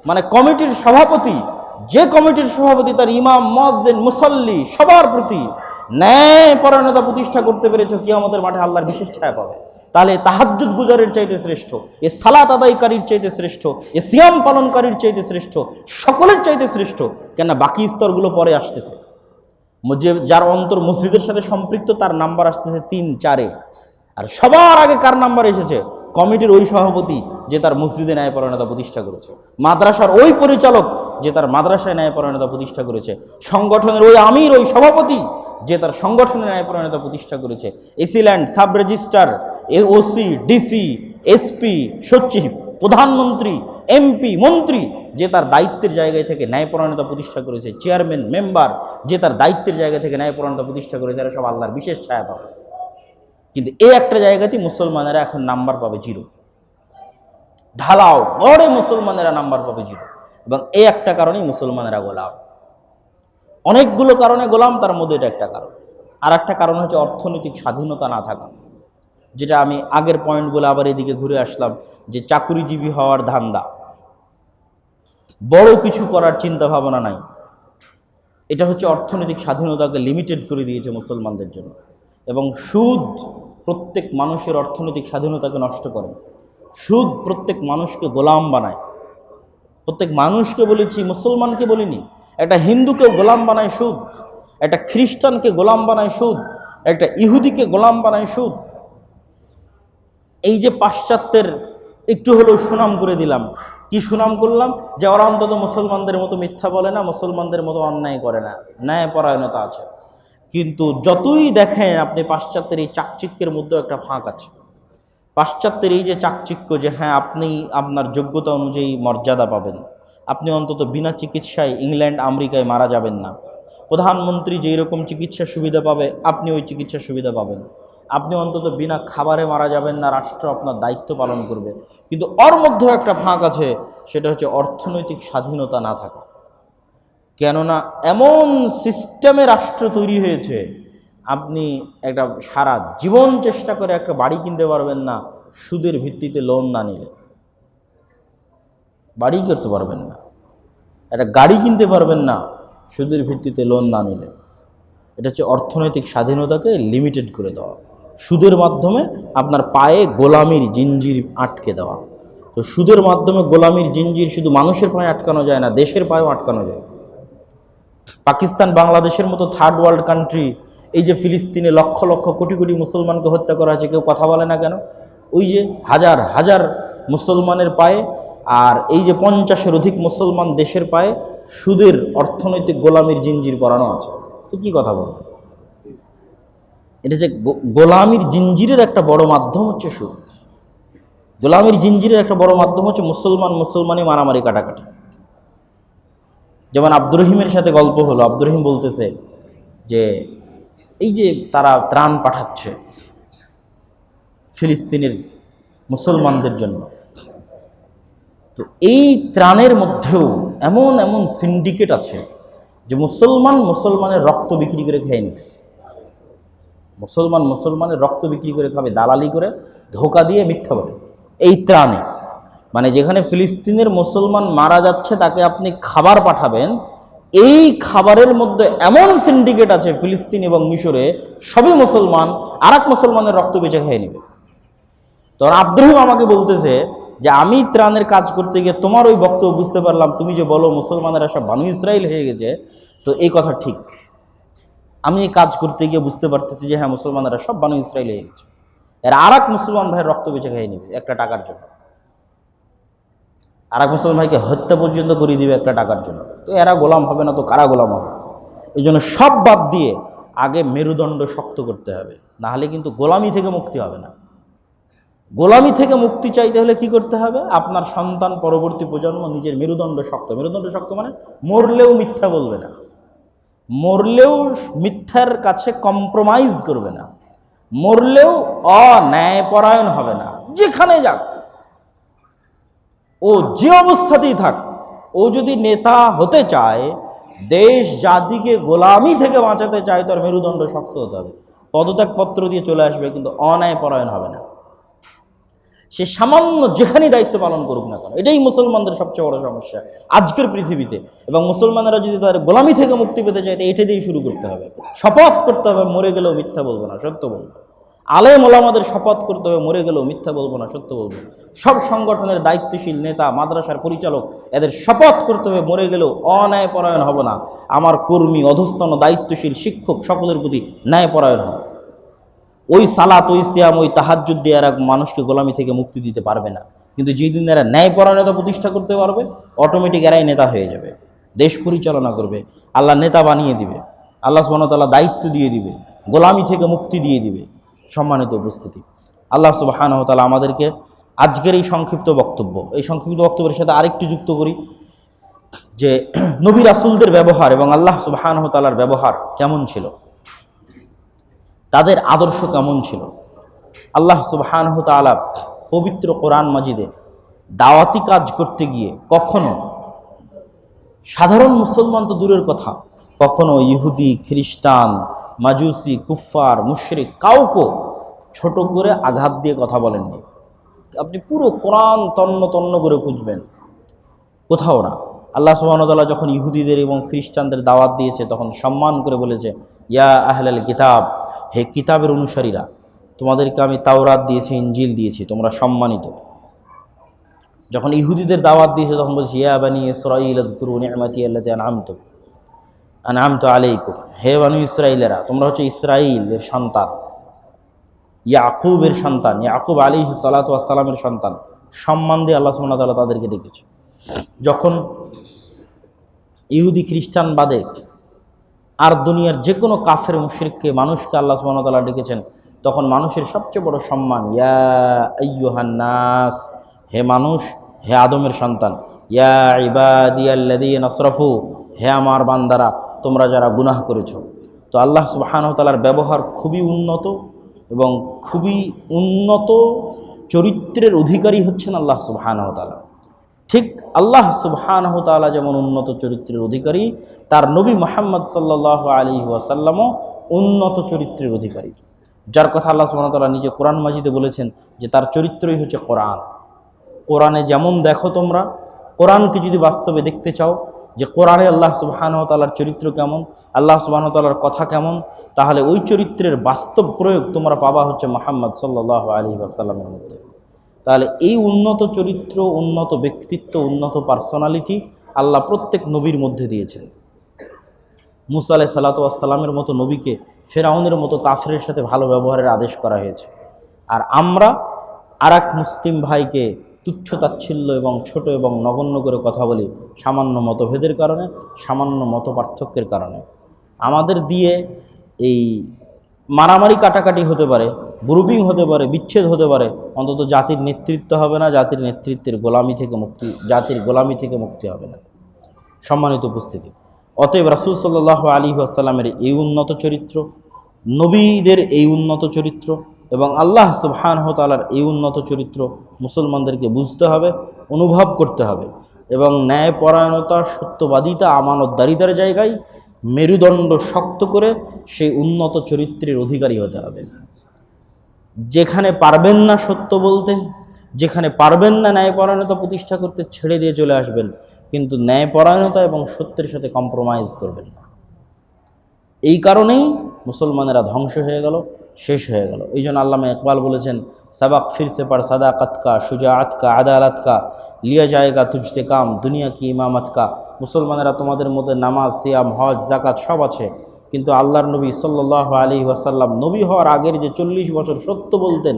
মানে কমিটির সভাপতি। যে কমিটির সভাপতি তার ইমাম, মুয়াজ্জিন, মুসাল্লি সবার প্রতি ন্যায়পরায়ণতা প্রতিষ্ঠা করতে পেরেছে, কিয়ামতের মাঠে আল্লাহর বিশেষ ছায়া পাবে। তাহলে তাহাজ্জুদ গুজারের চাইতে শ্রেষ্ঠ, এ সালাত আদায়কারীর চাইতে শ্রেষ্ঠ, এ সিয়াম পালনকারীর চাইতে শ্রেষ্ঠ, সকলের চাইতে শ্রেষ্ঠ। কেন বাকি স্তরগুলো পরে আসতেছে। যার অন্তর মসজিদের সাথে সম্পৃক্ত তার নাম্বার আসতেছে 3-4-এ, আর সবার আগে কার নাম্বার এসেছে? কমিটির ওই সভাপতি যে তার মসজিদে ন্যায়পরায়ণতা প্রতিষ্ঠা করেছে, মাদ্রাসার ওই পরিচালক যে তার মাদ্রাসায় ন্যায়পরায়ণতা প্রতিষ্ঠা করেছে, সংগঠনের ওই আমির, ওই সভাপতি যে তার সংগঠনের ন্যায়পরায়ণতা প্রতিষ্ঠা করেছে, AC land, sub registrar, OC, DC, SP, সচিব, প্রধানমন্ত্রী, এমপি, মন্ত্রী যে তার দায়িত্বের জায়গায় থেকে ন্যায়পরায়ণতা প্রতিষ্ঠা করেছে, চেয়ারম্যান, মেম্বার যে তার দায়িত্বের জায়গা থেকে ন্যায়পরায়ণতা প্রতিষ্ঠা করেছে, এরা সব আল্লাহর বিশেষ ছায়া পাবে। কিন্তু এই একটা জায়গাতেই মুসলমানেরা এখন নাম্বার পাবে 0। ঢালাও গড়ে মুসলমানেরা নাম্বার পাবে 0, এবং এই একটা কারণেই মুসলমানেরা গোলাম। অনেকগুলো কারণে গোলাম, তার মধ্যে এটা একটা কারণ। আর একটা কারণ হচ্ছে অর্থনৈতিক স্বাধীনতা না থাকা, যেটা আমি আগের পয়েন্টগুলো আবার এদিকে ঘুরে আসলাম, যে চাকুরিজীবী হওয়ার ধান্দা, বড় কিছু করার চিন্তা ভাবনা নাই। এটা হচ্ছে অর্থনৈতিক স্বাধীনতাকে লিমিটেড করে দিয়েছে মুসলমানদের জন্য। এবং সুদ প্রত্যেক মানুষের অর্থনৈতিক স্বাধীনতাকে নষ্ট করে। সুদ প্রত্যেক মানুষকে গোলাম বানায়। প্রত্যেক মানুষকে বলেছি, মুসলমানকে বলিনি। একটা হিন্দুকেও গোলাম বানায় সুদ, একটা খ্রিস্টানকে গোলাম বানায় সুদ, একটা ইহুদিকে গোলাম বানায় সুদ। এই যে পাশ্চাত্যের একটু হলেও সুনাম করে দিলাম, কি সুনাম করলাম? যে ওরা অন্তত মুসলমানদের মতো মিথ্যা বলে না, মুসলমানদের মতো অন্যায় করে না, ন্যায়পরায়ণতা আছে। কিন্তু যতই দেখেন আপনি পাশ্চাত্যের এই চাকচিক্যের মধ্যেও একটা ফাঁক আছে। পাশ্চাত্যের এই যে চাকচিক্য, যে হ্যাঁ আপনি আপনার যোগ্যতা অনুযায়ী মর্যাদা পাবেন, আপনি অন্তত বিনা চিকিৎসায় ইংল্যান্ড আমেরিকায় মারা যাবেন না, প্রধানমন্ত্রী যেই রকম চিকিৎসা সুবিধা পাবে আপনি ওই চিকিৎসা সুবিধা পাবেন, আপনি অন্তত বিনা খাবারে মারা যাবেন না, রাষ্ট্র আপনার দায়িত্ব পালন করবে। কিন্তু ওর মধ্যেও একটা ফাঁক আছে, সেটা হচ্ছে অর্থনৈতিক স্বাধীনতা না থাকা। কেননা এমন সিস্টেমে রাষ্ট্র তৈরি হয়েছে, আপনি একটা সারা জীবন চেষ্টা করে একটা বাড়ি কিনতে পারবেন না সুদের ভিত্তিতে লোন না নিলে। বাড়ি করতে পারবেন না, একটা গাড়ি কিনতে পারবেন না সুদের ভিত্তিতে লোন না নিলে। এটা হচ্ছে অর্থনৈতিক স্বাধীনতাকে লিমিটেড করে দেওয়া, সুদের মাধ্যমে আপনার পায়ে গোলামির জিঞ্জির আটকে দেওয়া। তো সুদের মাধ্যমে গোলামির জিঞ্জির শুধু মানুষের পায়ে আটকানো যায় না, দেশের পায়েও আটকানো যায়। পাকিস্তান, বাংলাদেশের মতো থার্ড ওয়ার্ল্ড কান্ট্রি, এই যে ফিলিস্তিনে লক্ষ লক্ষ কোটি কোটি মুসলমানকে হত্যা করা হয়েছে, কেউ কথা বলে না কেন? ওই যে হাজার হাজার মুসলমানের পায়ে, আর এই যে 50-এর অধিক মুসলমান দেশের পায়ে সুদের অর্থনৈতিক গোলামির জিঞ্জির পরানো আছে। তো কি কথা বলবো? এটা যে গোলামির জিঞ্জিরের একটা বড় মাধ্যম হচ্ছে সুদ। গোলামির জিঞ্জিরের একটা বড় মাধ্যম হচ্ছে মুসলমানই মারামারি কাটাকাটি। যেমন আব্দুর রহিমের সাথে গল্প হলো, আব্দুর রহিম বলতেছে যে এই যে তারা ত্রাণ পাঠাচ্ছে ফিলিস্তিনের মুসলমানদের জন্য, তো এই ত্রাণের মধ্যেও এমন এমন সিন্ডিকেট আছে যে মুসলমানের রক্ত বিক্রি করে খেয়ে নিবে। মুসলমানের রক্ত বিক্রি করে খাবে, দালালি করে, ধোকা দিয়ে, মিথ্যা বলে। এই ত্রাণে মানে যেখানে ফিলিস্তিনের মুসলমান মারা যাচ্ছে তাকে আপনি খাবার পাঠাবেন, এই খাবারের মধ্যে এমন সিন্ডিকেট আছে ফিলিস্তিন এবং মিশরে, সবই মুসলমান আর এক মুসলমানের রক্ত বেঁচে খেয়ে নেবে। তখন আব্দুর রহিম আমাকে বলতেছে যে আমি ত্রাণের কাজ করতে গিয়ে তোমার ওই বক্তব্য বুঝতে পারলাম, তুমি যে বলো মুসলমানেরা সব বানু ইসরাইল হয়ে গেছে, তো এই কথা ঠিক। আমি এই কাজ করতে গিয়ে বুঝতে পারতেছি যে হ্যাঁ মুসলমানেরা সব বানু ইসরাইল হয়ে গেছে। এর আর এক মুসলমান ভাইয়ের রক্ত বেঁচে খেয়ে নেবে একটা টাকার জন্য, আর এক মুসলমান ভাইকে হত্যা পর্যন্ত করে দিবে একটা টাকার জন্য। তো এরা গোলাম হবে না তো কারা গোলাম হবে? এই জন্য সব বাদ দিয়ে আগে মেরুদণ্ড শক্ত করতে হবে, না হলে কিন্তু গোলামি থেকে মুক্তি হবে না। গোলামি থেকে মুক্তি চাইতে হলে কি করতে হবে? আপনার সন্তান, পরবর্তী প্রজন্ম নিজের মেরুদণ্ড শক্ত। মেরুদণ্ড শক্ত মানে মরলেও মিথ্যা বলবে না, মরলেও মিথ্যার কাছে কম্প্রোমাইজ করবে না, মরলেও অন্যায়পরায়ণ হবে না। যেখানে যাক, ও যে অবস্থাতেই থাক, ও যদি নেতা হতে চায়, দেশ জাতিকে গোলামি থেকে বাঁচাতে চায়, তার মেরুদণ্ড শক্ত হতে হবে। পদত্যাগপত্র দিয়ে চলে আসবে, কিন্তু অন্যায়পরায়ণ হবে না। সে সামান্য যেখানেই দায়িত্ব পালন করুক না কেন। এটাই মুসলমানদের সবচেয়ে বড় সমস্যা আজকের পৃথিবীতে। এবং মুসলমানেরা যদি তাদের গোলামি থেকে মুক্তি পেতে চায়, এটা দিয়েই শুরু করতে হবে। শপথ করতে হবে মরে গেলেও মিথ্যা বলবো না, সত্য বলবো। আলেম ওলামাদের শপথ করতে হবে মরে গেলেও মিথ্যা বলবো না, সত্য বলবো। সব সংগঠনের দায়িত্বশীল নেতা, মাদ্রাসার পরিচালক, এদের শপথ করতে হবে মরে গেলেও অন্যায়পরায়ণ হব না। আমার কর্মী, অধস্তন, দায়িত্বশীল শিক্ষক সকলের প্রতি ন্যায়পরায়ণ হবে। ওই সালাত, ওই সিয়াম, ওই তাহাজ্জুদ দিয়ে এরা মানুষকে গোলামি থেকে মুক্তি দিতে পারবে না। কিন্তু যেদিন এরা ন্যায়পরায়ণতা প্রতিষ্ঠা করতে পারবে, অটোমেটিক এরাই নেতা হয়ে যাবে, দেশ পরিচালনা করবে, আল্লাহ নেতা বানিয়ে দিবে, আল্লাহ সুবহানাহু ওয়া তাআলা দায়িত্ব দিয়ে দিবে, গোলামি থেকে মুক্তি দিয়ে দিবে। সম্মানিত উপস্থিতি, আল্লাহ সুবহানাহু ওয়া তাআলা আমাদেরকে আজকের এই সংক্ষিপ্ত বক্তব্যের সাথে আরেকটু যুক্ত করি যে নবী রাসূলদের ব্যবহার এবং আল্লাহ সুবহানাহু ওয়া তাআলার ব্যবহার কেমন ছিল, তাদের আদর্শ কেমন ছিল। আল্লাহ সুবহানাহু ওয়া তাআলা পবিত্র কোরআন মাজিদে দাওয়াতি কাজ করতে গিয়ে কখনো সাধারণ মুসলমান তো দূরের কথা, কখনো ইহুদি, খ্রিস্টান, মাজুসি, কুফফার, মুশরিক কাউকে ছোট করে আঘাত দিয়ে কথা বলেননি। আপনি পুরো কোরআন তন্ন তন্ন করে খুঁজবেন, কোথাও না। আল্লাহ সুবহানাহু ওয়া তাআলা যখন ইহুদিদের এবং খ্রিস্টানদের দাওয়াত দিয়েছে তখন সম্মান করে বলেছে, ইয়া আহলাল কিতাব, হে কিতাবের অনুসারীরা, তোমাদেরকে আমি তাওরাত দিয়েছি, ইনজিল দিয়েছি, তোমরা সম্মানিত। যখন ইহুদিদের দাওয়াত দিয়েছে তখন বলছে, ইয়া বানি ইসরাঈল আযকুরু নি'মাতি আল্লাতী আন'আমতু আলাইকুম, হে বানি ইসরাঈলেরা, তোমরা হচ্ছে ইসরাঈলের সন্তান, ইয়াকুবের সন্তান, ইয়াকুব আলাইহিস সালাতু ওয়াস সালামের সন্তান। সম্মান দিয়ে আল্লাহ সুবহানাহু ওয়া তাআলা তাদেরকে ডেকেছে। যখন ইহুদি খ্রিস্টান বাদে আর দুনিয়ার যে কোনো কাফের মুশরিককে, মানুষকে আল্লাহ সুবহানাহু ওয়া তাআলা ডেকেছেন, তখন মানুষের সবচেয়ে বড় সম্মান, ইয়া আইয়ুহান নাস, হে মানুষ, হে আদমের সন্তান, ইয়া ইবাদিয়াল্লাযীনা আসরাফু, হে আমার বান্দারা, তোমরা যারা গুনাহ করেছো। তো আল্লাহ সুবহানাহু ওয়া তাআলার ব্যবহার খুবই উন্নত এবং খুবই উন্নত চরিত্রের অধিকারী হচ্ছেন আল্লাহ সুবহানাহু ওয়া তাআলা। ঠিক আল্লাহ সুবহানাহু ওয়া তাআলা যেমন উন্নত চরিত্রের অধিকারী, তার নবী মুহাম্মদ সাল্লাল্লাহু আলাইহি ওয়াসাল্লামও উন্নত চরিত্রের অধিকারী, যার কথা আল্লাহ সুবহানাহু ওয়া তাআলা নিজে কোরআন মাজিদে বলেছেন যে তার চরিত্রই হচ্ছে কোরআন। কোরআনে যেমন দেখো তোমরা, কোরআনকে যদি বাস্তবে দেখতে চাও যে কোরআনে আল্লাহ সুবহানাহু ওয়া তাআলার চরিত্র কেমন, আল্লাহ সুবহানাহু ওয়া তাআলার কথা কেমন, তাহলে ওই চরিত্রের বাস্তব প্রয়োগ তোমরা পাবা হচ্ছে মুহাম্মদ সাল্লাল্লাহু আলাইহি ওয়াসাল্লামের মধ্যে। তাহলে এই উন্নত চরিত্র, উন্নত ব্যক্তিত্ব, উন্নত পার্সোনালিটি আল্লাহ প্রত্যেক নবীর মধ্যে দিয়েছেন। মুসা আলাইহিস সালাতু ওয়াস সালামের মতো নবীকে ফেরাউনের মতো কাফেরের সাথে ভালো ব্যবহারের আদেশ করা হয়েছে। আর আমরা আরেক মুসলিম ভাইকে তুচ্ছ তাচ্ছিল্য এবং ছোট এবং নগণ্য করে কথা বলি সামান্য মতভেদের কারণে, সামান্য মত পার্থক্যের কারণে। আমাদের দিয়ে এই মারামারি কাটাকাটি হতে পারে, গ্রুপিং হতে পারে, বিচ্ছেদ হতে পারে, অন্তত জাতির নেতৃত্ব হবে না, জাতির নেতৃত্বের গোলামি থেকে মুক্তি, জাতির গোলামি থেকে মুক্তি হবে না। সম্মানিত উপস্থিতি, অতএব রাসূল সাল্লাল্লাহু আলাইহি ওয়াসাল্লামের এই উন্নত চরিত্র, নবীদের এই উন্নত চরিত্র এবং আল্লাহ সুবহানাহু ওয়া তাআলার এই উন্নত চরিত্র মুসলমানদেরকে বুঝতে হবে, অনুভব করতে হবে এবং ন্যায়পরায়ণতা, সত্যবাদিতা, আমানতদারিতার জায়গায় মেরুদণ্ড শক্ত করে সেই উন্নত চরিত্রের অধিকারী হতে হবে। যেখানে পারবেন না সত্য বলতে, যেখানে পারবেন না ন্যায়পরায়ণতা প্রতিষ্ঠা করতে, ছেড়ে দিয়ে চলে আসবেন, কিন্তু ন্যায়পরায়ণতা এবং সত্যের সাথে কম্প্রোমাইজ করবেন না। এই কারণেই মুসলমানেরা ধ্বংস হয়ে গেল, শেষ হয়ে গেল। এই জন্য আল্লামা ইকবাল বলেছেন, সাবাক ফিরসে পার সাদাকাত কা, শুজাআত কা, আদালত কা, লিয়া জায়েগা তুঝসে কাম, দুনিয়া কি ইমামত কা। মুসলমানেরা তোমাদের মধ্যে নামাজ, সিয়াম, হজ, জাকাত সব আছে, কিন্তু আল্লাহর নবী সাল্লাল্লাহু আলাইহি ওয়াসাল্লাম নবী হওয়ার আগের যে 40 বছর সত্য বলতেন,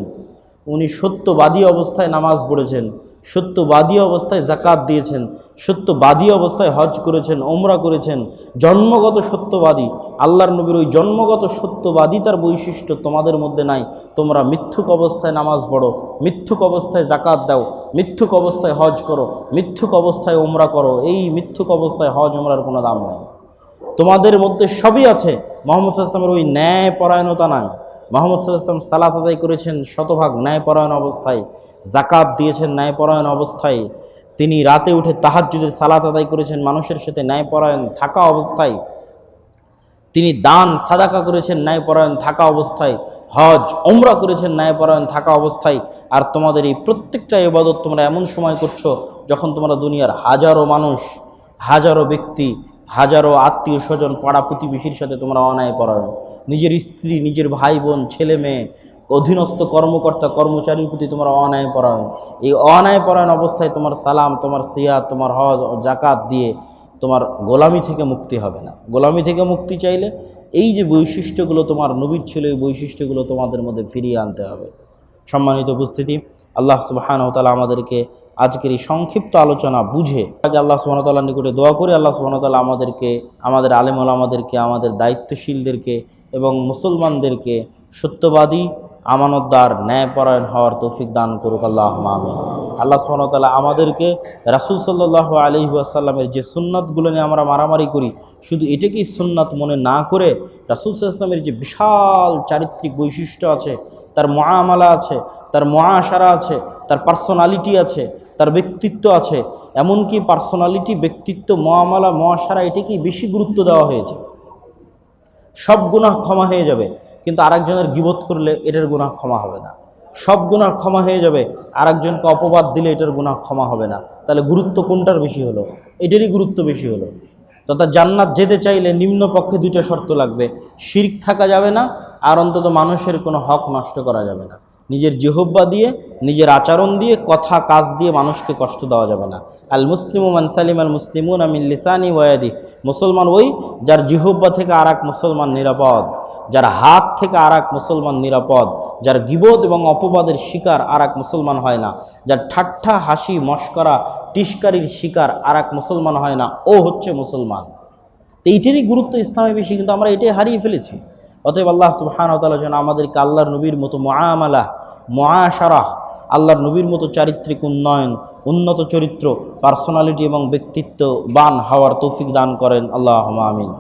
উনি সত্যবাদী অবস্থায় নামাজ পড়েছেন, সত্যবাদী অবস্থায় জাকাত দিয়েছেন, সত্যবাদী অবস্থায় হজ করেছেন, ওমরা করেছেন, জন্মগত সত্যবাদী। আল্লাহর নবীর ওই জন্মগত সত্যবাদিতার বৈশিষ্ট্য তোমাদের মধ্যে নাই। তোমরা মিথ্যুক অবস্থায় নামাজ পড়ো, মিথ্যুক অবস্থায় জাকাত দাও, মিথ্যুক অবস্থায় হজ করো, মিথ্যুক অবস্থায় ওমরা করো। এই মিথ্যুক অবস্থায় হজ ওমরার কোনো দাম নাই। তোমাদের মধ্যে সবই আছে, মুহাম্মদ সাল্লাল্লাহু আলাইহি ওয়াসাল্লামের ওই ন্যায়পরায়ণতা নাই। মুহাম্মদ সাল্লাল্লাহু আলাইহি ওয়াসাল্লাম সালাত আদায় করেছেন শতভাগ ন্যায়পরায়ণ অবস্থায়, জাকাত দিয়েছেন ন্যায়পরায়ণ অবস্থায়, তিনি রাতে উঠে তাহাজ্জুদের সালাত আদায় করেছেন মানুষের সাথে ন্যায়পরায়ণ থাকা অবস্থায়, তিনি দান সাদাকা করেছেন ন্যায়পরায়ণ থাকা অবস্থায়, হজ ওমরা করেছেন ন্যায়পরায়ণ থাকা অবস্থায়। আর তোমাদের এই প্রত্যেকটা ইবাদত তোমরা এমন সময় করছো যখন তোমরা দুনিয়ার হাজারো মানুষ, হাজারো ব্যক্তি, হাজারো আত্মীয় স্বজন, পাড়া প্রতিবেশীর সাথে তোমরা অন্যায়পরায়ণ, নিজের স্ত্রী, নিজের ভাই বোন, ছেলে মেয়ে, অধীনস্থ কর্মকর্তা কর্মচারীর প্রতি তোমরা অন্যায়পরায়ণ। এই অন্যায়পরায়ণ অবস্থায় তোমার সালাম, তোমার সিয়াত, তোমার হজ, জাকাত দিয়ে তোমার গোলামি থেকে মুক্তি হবে না। গোলামি থেকে মুক্তি চাইলে এই যে বৈশিষ্ট্যগুলো তোমার নবীর ছিল, এই বৈশিষ্ট্যগুলো তোমাদের মধ্যে ফিরিয়ে আনতে হবে। সম্মানিত উপস্থিতি, আল্লাহ সুবহানাহু ওয়া তাআলা আমাদেরকে আজকের এই সংক্ষিপ্ত আলোচনা বুঝে আগে আল্লাহ সুবহানাহু ওয়া তাআলার নিকটে দোয়া করি, আল্লাহ সুবহানাহু ওয়া তাআলা আমাদেরকে, আমাদের আলেম ওলামাদেরকে, আমাদের দায়িত্বশীলদেরকে এবং মুসলমানদেরকে সত্যবাদী, আমানতদার, ন্যায়পরায়ণ হওয়ার তৌফিক দান করুক, আল্লাহুম্মা আমিন। আল্লাহ সুবহানাহু ওয়া তাআলা আমাদেরকে রাসূল সাল্লাল্লাহু আলাইহি ওয়াসাল্লামের যে সুন্নাতগুলো নিয়ে আমরা মারামারি করি, শুধু এটাকেই সুন্নাত মনে না করে রাসূল সাল্লাল্লাহু আলাইহি ওয়াসাল্লামের যে বিশাল চারিত্রিক বৈশিষ্ট্য আছে, তার মুআমালা আছে, তার মুআশারা আছে, তার পার্সোনালিটি আছে, তার ব্যক্তিত্ব আছে, এমনকি পার্সোনালিটি, ব্যক্তিত্ব, মুআমালা, মুআশারা এটাকেই বেশি গুরুত্ব দেওয়া হয়েছে। সব গুনাহ ক্ষমা হয়ে যাবে, কিন্তু আরেকজনের গীবত করলে এটার গুনাহ ক্ষমা হবে না। সব গুনাহ ক্ষমা হয়ে যাবে, আরেকজনকে অপবাদ দিলে এটার গুনাহ ক্ষমা হবে না। তাহলে গুরুত্ব কোনটার বেশি হলো? এটারই গুরুত্ব বেশি হলো। তথা জান্নাত যেতে চাইলে নিম্নপক্ষে দুইটা শর্ত লাগবে: শিরক থাকা যাবে না, আর অন্তত মানুষের কোনো হক নষ্ট করা যাবে না। নিজের জিহ্বা দিয়ে, নিজের আচরণ দিয়ে, কথা কাজ দিয়ে মানুষকে কষ্ট দেওয়া যাবে না। আল মুসলিমু মান সালিম আল মুসলিমুনা মিন লিসানি ওয়া ইয়াদি। মুসলমান ওই যার জিহ্বা থেকে আর এক মুসলমান নিরাপদ, যার হাত থেকে আর এক মুসলমান নিরাপদ, যার গীবত এবং অপবাদের শিকার আর এক মুসলমান হয় না, যার ঠাট্টা, হাসি, মশকরা, টিস্কারির শিকার আর এক মুসলমান হয় না, ও হচ্ছে মুসলমান। তো এইটারই গুরুত্ব ইসলামে বেশি, কিন্তু আমরা এটাই হারিয়ে ফেলেছি। অতএব আল্লাহ সুবহানাহু ওয়া তাআলা যেন আমাদেরকে আল্লাহর নবীর মতো মুআমালা, মুআশারা, আল্লাহর নবীর মতো চারিত্রিক উন্নয়ন, উন্নত চরিত্র, পার্সোনালিটি এবং ব্যক্তিত্ববান হওয়ার তৌফিক দান করেন, আল্লাহুম্মা আমিন।